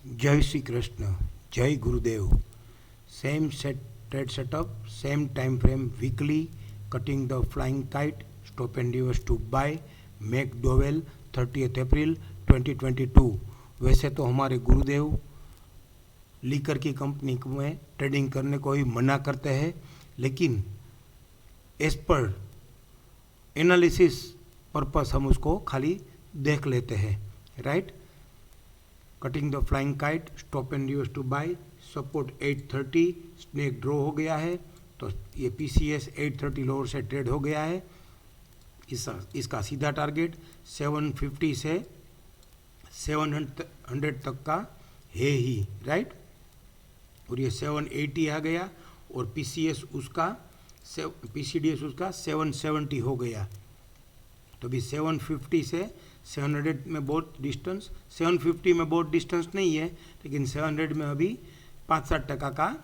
जय श्री कृष्ण, जय Gurudev. Same trade setup, same time frame, weekly cutting the flying kite, stop and reverse to buy McDowell 30 April 2022। वैसे तो हमारे गुरुदेव liquor की company में ट्रेडिंग करने को ही मना करते हैं, लेकिन एज पर एनालिसिस पर्पस हम उसको खाली देख लेते हैं, right. Cutting the flying kite, stop and reverse to buy, support 830, snake draw हो गया है, तो ये पीसीएस 830 लोअर से ट्रेड हो गया है। इसका सीधा टारगेट 750 से 700 तक का है ही, राइट। और ये 780 आ गया और पीसीडीएस उसका 770 हो गया। तो अभी 750 से 700 में बहुत डिस्टेंस, 750 में बहुत डिस्टेंस नहीं है, लेकिन 700 में अभी 5-7% का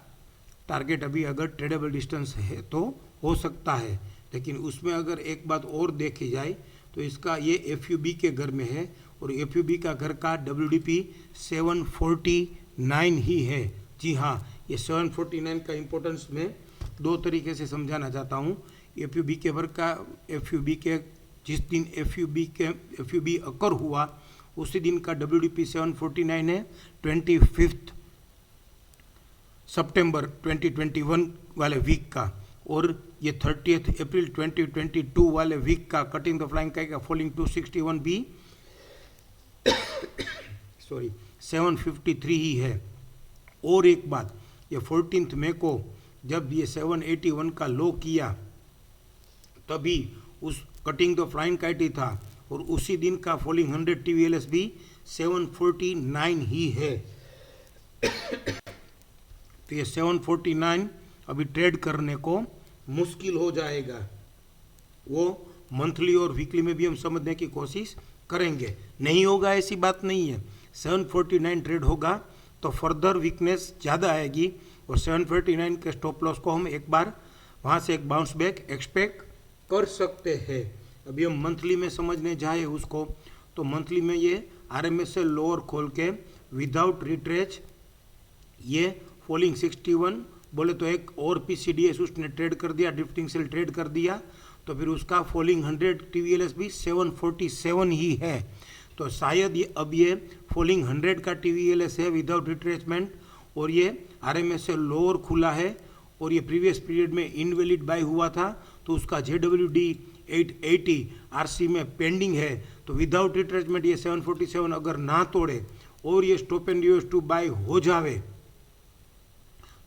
टारगेट अभी अगर ट्रेडेबल डिस्टेंस है तो हो सकता है। लेकिन उसमें अगर एक बात और देखी जाए तो इसका ये एफयूबी के घर में है और एफयूबी का घर का डब्ल्यूडीपी 749 ही है। जी हाँ, ये 749 का इम्पोर्टेंस मैं दो तरीके से समझाना चाहता हूँ। एफयूबी के वर्ग का एफयूबी के जिस दिन एफयूबी अकर हुआ उसी दिन का डब्ल्यूडीपी 749 है, 25 सितंबर 2021 वाले वीक का, और ये 30 अप्रैल 2022 वाले वीक का कटिंग द फ्लाइंग का फॉलिंग 261 भी 753 ही है। और एक बात, ये 14 मई को जब ये 781 का लो किया तभी उस कटिंग द फ्लाइंग काइट ही था, और उसी दिन का फॉलिंग 100 टीवीएलएस भी 749 ही है। तो ये 749 अभी ट्रेड करने को मुश्किल हो जाएगा। वो मंथली और वीकली में भी हम समझने की कोशिश करेंगे, नहीं होगा ऐसी बात नहीं है। 749 ट्रेड होगा तो फर्दर वीकनेस ज़्यादा आएगी और 749 के स्टॉप लॉस को हम एक बार वहाँ से एक बाउंस बैक एक्सपेक्ट कर सकते हैं। अभी हम मंथली में समझने जाए उसको, तो मंथली में ये आरएमएस से लोअर खोल के विदाउट रिट्रेच ये फॉलिंग 61 बोले तो एक और पीसीडीएस उसने ट्रेड कर दिया, ड्रिफ्टिंग सेल ट्रेड कर दिया, तो फिर उसका फॉलिंग 100 टीवीएलएस भी 747 ही है। तो शायद ये अब ये फॉलिंग 100 का टीवीएलएस है विदाउट रिट्रेचमेंट, और ये आरएमएस से लोअर खुला है और ये प्रीवियस पीरियड में इनवैलिड बाय हुआ था, तो उसका जेडब्ल्यूडी 880 आरसी में पेंडिंग है। तो विदाउट रिट्रेचमेंट ये 747 अगर ना तोड़े और ये stop and reverse to buy हो जावे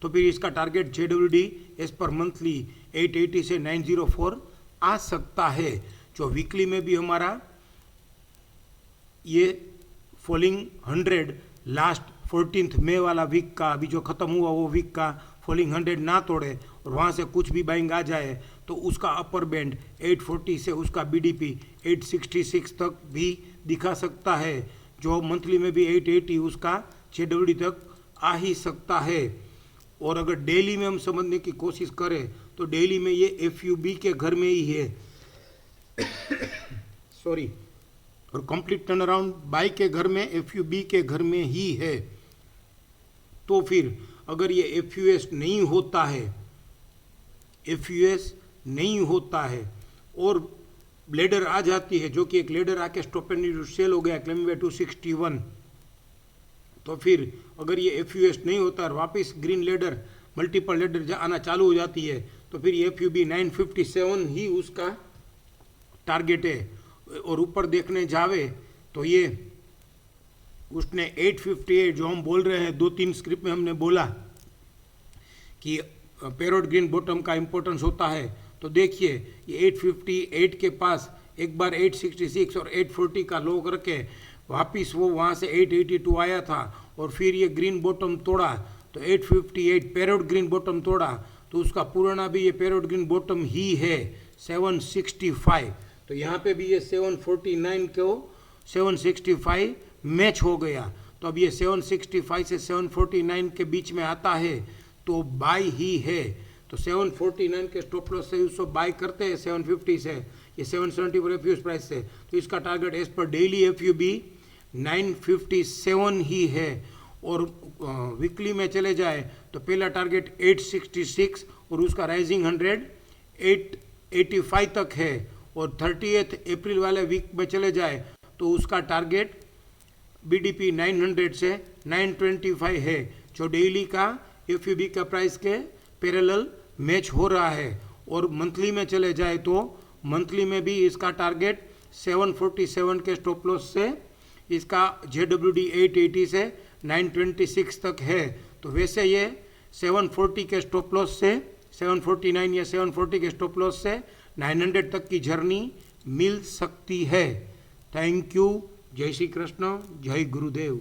तो फिर इसका target JWD as per monthly 880 से 904 आ सकता है। जो वीकली में भी हमारा ये फॉलिंग 100 लास्ट 14 मई वाला वीक का अभी जो ख़त्म हुआ वो वीक का फॉलिंग 100 ना तोड़े और वहाँ से कुछ भी बाइंग आ जाए तो उसका अपर बैंड 840 से उसका बीडीपी 866 तक भी दिखा सकता है। जो मंथली में भी 880 उसका जेडब्ल्यूडी तक आ ही सकता है। और अगर डेली में हम समझने की कोशिश करें तो डेली में ये एफयूबी के घर में ही है सॉरी, और कंप्लीट टर्न अराउंड बाई के घर में एफयूबी के घर में ही है। तो फिर अगर ये एफयूएस नहीं होता है, एफयूएस नहीं होता है और लेडर आ जाती है, जो कि एक लेडर आके स्टॉप एंड सेल हो गया क्लेम वे 261, तो फिर अगर ये एफयूएस नहीं होता और वापस ग्रीन लेडर मल्टीपल लेडर आना चालू हो जाती है तो फिर एफयूबी 957 ही उसका टारगेट है। और ऊपर देखने जावे तो ये उसने 858 जो हम बोल रहे हैं 2-3 स्क्रिप्ट में हमने बोला कि पैरोट ग्रीन बॉटम का इंपॉर्टेंस होता है, तो देखिए ये 858 के पास एक बार 866 और 840 का लो करके वापिस वो वहाँ से 882 आया था और फिर ये ग्रीन बॉटम तोड़ा तो 858 पैरोट ग्रीन बॉटम तोड़ा, तो उसका पुराना भी ये पैरोट ग्रीन बॉटम ही है 765। तो यहाँ पे भी ये 749 को 765 मैच हो गया। तो अब ये 765 से 749 के बीच में आता है तो बाई ही है। तो 749 के स्टॉप लॉस से उसको बाई करते हैं 750 से, ये 770 पर एफयूज प्राइस से, तो इसका टारगेट एज पर डेली एफयूबी 957 ही है। और वीकली में चले जाए तो पहला टारगेट 866 और उसका राइजिंग 885 तक है, और 30 अप्रैल वाले वीक में चले जाए तो उसका टारगेट BDP 900 से 925 है, जो डेली का FUB का प्राइस के पैरेलल मैच हो रहा है। और मंथली में चले जाए तो मंथली में भी इसका टारगेट 747 के स्टॉप लॉस से इसका JWD 880 से 926 तक है। तो वैसे ये 740 के स्टॉप लॉस से 749 या 740 के स्टॉप लॉस से 900 तक की जर्नी मिल सकती है। Thank you. जय श्री कृष्ण, जय गुरुदेव।